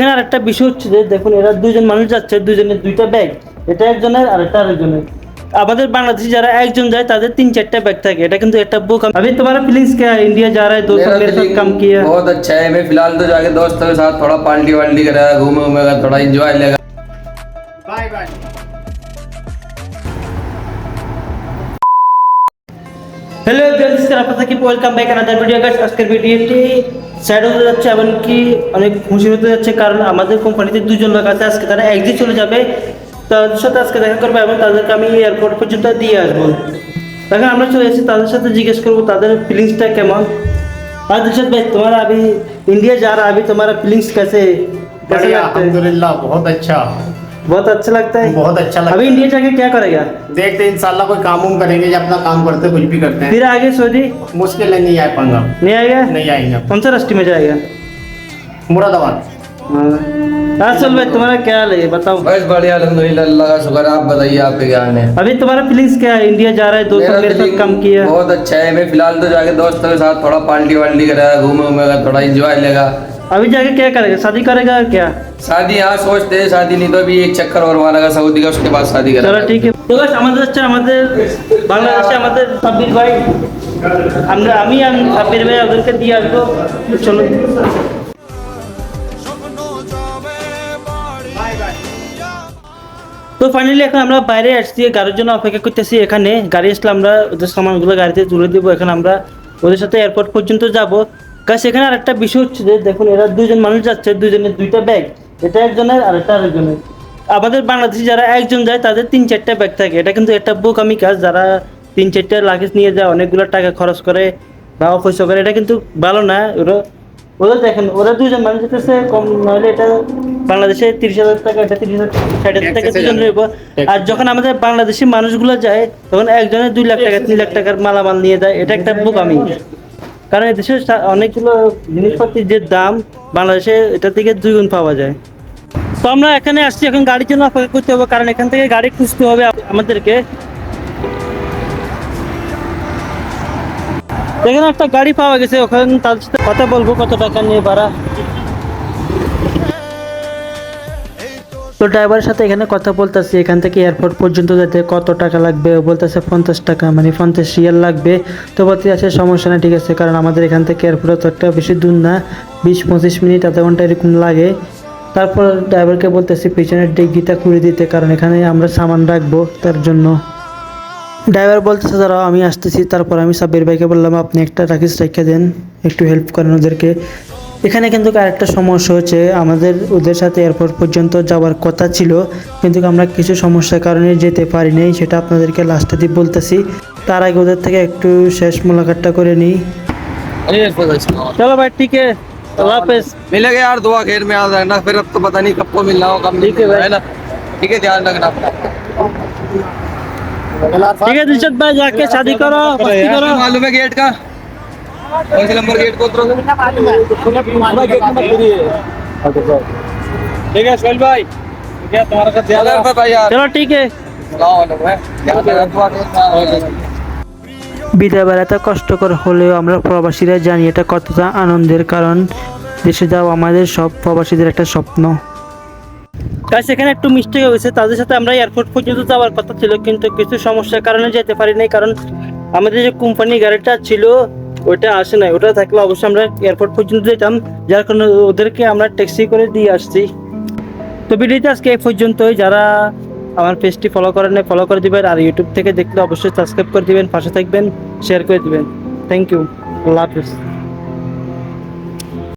এখানে আরেকটা বিষয় হচ্ছে যে দেখুন এরা দুইজন মানুষ যাচ্ছে, দুইজনের দুইটা ব্যাগ, এটা একজনের আর এটা আরেকজনের। আমাদের বাংলাদেশে যারা একজন যায় তাদের 3-4টা बैग থাকে, এটা কিন্তু একটা बुक। अभी तुम्हारा फीलिंग्स क्या है? इंडिया जा रहा है, 2 साल मेरे साथ काम किया, बहुत अच्छा है। मैं फिलहाल तो जाके दोस्तों के साथ थोड़ा पार्टी वार्टी करेगा, घूमेगा, थोड़ा एंजॉय लेगा। Bye bye. হ্যালো গাইস, আপনাদেরকে welcome back another video. Guys আজকের ভিডিওটি স্যাড হতে যাচ্ছে এমনকি অনেক খুশি হতে যাচ্ছে, কারণ আমাদের কোম্পানিতে দুজন লোক আছে, আজকে তারা একদিন চলে যাবে। তাদের সাথে আজকে দেখা করবো এবং তাদেরকে আমি এয়ারপোর্ট পর্যন্ত দিয়ে আসবো। এখন আমরা চলে এসেছি, তাদের সাথে জিজ্ঞেস করবো তাদের ফিলিংসটা কেমন। আর দিলশদ ভাই, तुम्हारा अभी इंडिया जा रहा है, अभी तुम्हारा फीलिंग्स कैसे कैसे बढ़िया, लगता है? अल्हम्दुलिल्लाह बहुत अच्छा। बहुत अच्छा लगता है। बहुत अच्छा लगता अभी है। इंडिया जाके क्या करेगा? देखते हैं इंशाल्लाह कोई काम उम करेंगे या अपना काम करते कुछ भी करते हैं। फिर आगे सऊदी मुश्किल है, नहीं आ पाऊंगा। नहीं आएगा? नहीं आएंगे। कौन सा रास्ते में जाएगा? मुरादाबाद। हाँ चल भाई, तुम्हारा क्या हाल है बताओ। बस बढ़िया, अल्हम्दुलिल्लाह, अल्लाह का शुक्र है। आप बताइए, आपके क्या हाल है? अभी तुम्हारा फीलिंग्स क्या है? इंडिया जा रहा है, 2 साल मेरा मेरे साथ feeling काम किया, बहुत अच्छा है। मैं फिलहाल तो जाके दोस्तों के साथ थोड़ा पार्टी वार्टी करेगा, घूमेगा, थोड़ा एंजॉय लेगा। अभी जाके क्या करेगा? शादी करेगा क्या? शादी यहाँ सोचते हैं, शादी नहीं तो अभी एक चक्कर और मारेगा सऊदी का, उसके बाद शादी चलो करेगा। ठीक है। তো গাইস, আমাদের হচ্ছে আমাদের বাংলাদেশে আমাদের সাব্বির ভাই, আমি সাব্বির ভাই ওদেরকে দিয়ে আসবো। চলো बाय बाय। তো ফাইনালি এখন আমরা বাইরে আসছি, গাড়ির জন্য অপেক্ষা করতেছি। এখানে গাড়ি আসলে আমরা ওদের সামানগুলো গাড়িতে তুলে দিব। এখন আমরা ওদের সাথে এয়ারপোর্ট পর্যন্ত যাব। গাইস এখানে আরেকটা বিষয় হচ্ছে যে দেখুন এরা দুইজন মানুষ যাচ্ছে, দুইজনের দুইটা ব্যাগ, এটা একজনের আর এটা আরেকজনের। আমাদের বাংলাদেশে যারা একজন যায় তাদের 3-4টা ব্যাগ থাকে, এটা কিন্তু একটা বোকামি কাজ। যারা 3-4টা লাগেজ নিয়ে যায়, অনেকগুলো টাকা খরচ করে বা অপয়সা করে, এটা কিন্তু ভালো না। ওরা দেখেন, ওরা দুইজন মানুষ যেতেছে, কম নইলে এটা বাংলাদেশে 30,000 টাকা, এটা 30,000 60,000 টাকা দুজন রইব। আর যখন আমাদের বাংলাদেশি মানুষগুলো যায় তখন একজনের 2 লাখ টাকা 3 লাখ টাকার মালামাল নিয়ে যায়, এটা একটা বোকামি। কারণ এদেশে অনেকগুলো জিনিসপত্রের যে দাম বাংলাদেশে এটা থেকে 2 গুণ পাওয়া যায়। তো আমরা এখানে আসছি, এখন গাড়ির জন্য অপেক্ষা করতে হবে, কারণ এখান থেকে গাড়ি খুঁজতে হবে আমাদেরকে। এখানে একটা গাড়ি পাওয়া গেছে, ওখানে তাদের সাথে কথা বলবো কত টাকা নিয়ে ভাড়া। তো ড্রাইভারের সাথে এখানে কথা বলতেছি, এখান থেকে এয়ারপোর্ট পর্যন্ত যেতে কত টাকা লাগবে। ও বলতেছে 50 টাকা, মানে 50 রিয়াল লাগবে। তো বলতে আছে সমস্যা না, ঠিক আছে, কারণ আমাদের এখান থেকে এয়ারপোর্টে তো একটা বেশি দূর না, 20-25 মিনিট আধা ঘন্টা এরকম লাগে। তারপর ড্রাইভারকে বলতেছি পিছনের ডিগ্গিটা খুলে দিতে, কারণ এখানে আমরা সামান রাখবো তার জন্য। ড্রাইভার বলতেছে দাঁড়াও আমি আসতেছি। তারপর আমি সাব্বির ভাইকে বললাম আপনি একটা রাখিস রেখে দেন, একটু হেল্প করেন ওদেরকে। এখানে কিন্তু আরেকটা সমস্যা হচ্ছে, আমাদের ওদের সাথে এয়ারপোর্ট পর্যন্ত যাওয়ার কথা ছিল, কিন্তু আমরা কিছু সমস্যার কারণে যেতে পারি নাই, সেটা আপনাদেরকে লাস্টে দিয়ে বলতেছি। তার আগে ওদের থেকে একটু শেষ মোলাকাতটা করে নিই। চলো ভাই, ঠিক আছে, আল্লাহ হাফেজ। मिलेगा यार, दुआ खैर में याद रखना। फिर अब तो पता नहीं कब को मिलना हो, कब ठीक है भाई। है ना। ठीक है, ध्यान रखना अपना। ठीक है दिलशद भाई, जाके शादी करो, मस्ती करो। मालूम है गेट का कौन से नंबर गेट को उतरोगे? ठीक है सोहेल भाई, क्या तुम्हारा साथ ध्यान रखना भाई यार। चलो ठीक है। सलाम वालेकुम है। ध्यान रखना, दुआ खैर में। বিদায় বেলাটা কষ্টকর হলেও আমরা প্রবাসীরা জানি এটা কতটা আনন্দের, কারণ দেশে যাওয়া আমাদের সব প্রবাসীদের একটা স্বপ্ন। গাইস এখানে একটু মিস্টেক হয়ে গেছে, তাদের সাথে আমরা এয়ারপোর্ট পর্যন্ত যাওয়ার কথা ছিল, কিন্তু কিছু সমস্যার কারণে যেতে পারি নাই। কারণ আমাদের যে কোম্পানি গাড়িটা ছিল ওইটা আসে নাই, ওটা থাকলে অবশ্যই আমরা এয়ারপোর্ট পর্যন্ত যেতাম, যার কারণে ওদেরকে আমরা ট্যাক্সি করে দিয়ে আসছি। তো ভিডিওটা আজকে এই পর্যন্তই। যারা আমার পেজটি ফলো করেন না, ফলো করে দিবেন, আর ইউটিউব থেকে দেখলে অবশ্যই সাবস্ক্রাইব করে দিবেন, পাশে থাকবেন, শেয়ার করে দিবেন। থ্যাংক ইউ, আল্লাহ হাফিজ।